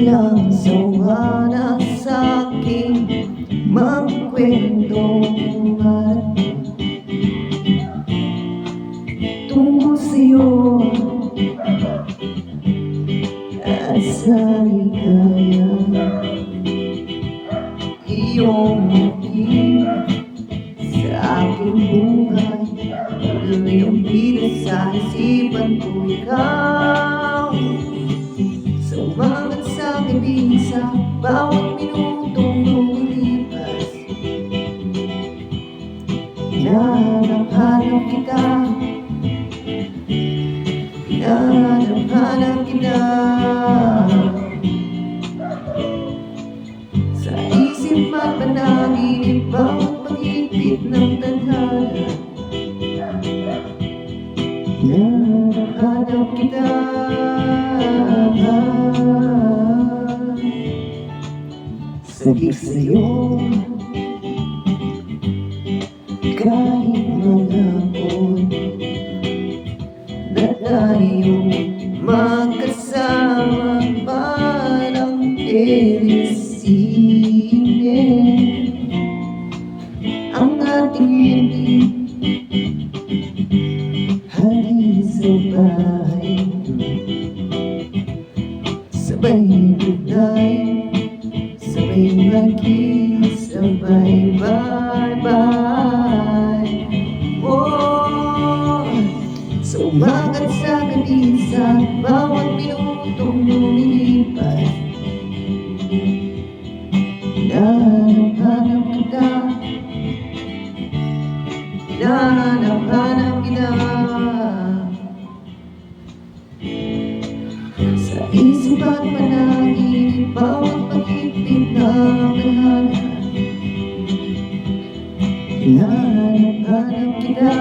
Ilang sawa na sa'king magkwentong tungkol sa'yo at sa ligaya. Iyong ngiti sa aking buhay, tuloy ang bida sa isipan ko ikaw. Sa umagat sa gabi, sa bawat minutong lumilipas, hinahanap-hanap kita, hinahanap-hanap kita. Sa isip at panaginip, bawat pag-ibig ng tadhana, hinahanap kita. Sagip sa'yo kahit maghapon na tayong magkasama parang telesine. Ang ating hindi halin sa bahay, sabay goodbye, sabay mag-kiss, sabay bye-bye. Oh, sa umagat sa gabi, sa bawat minutong lumilipas, hinahanap-hanap kita, hinahanap-hanap kita. Sa isip at panaginip, bawat pag-ibig ng tadhana, hinahanap-hanap kita.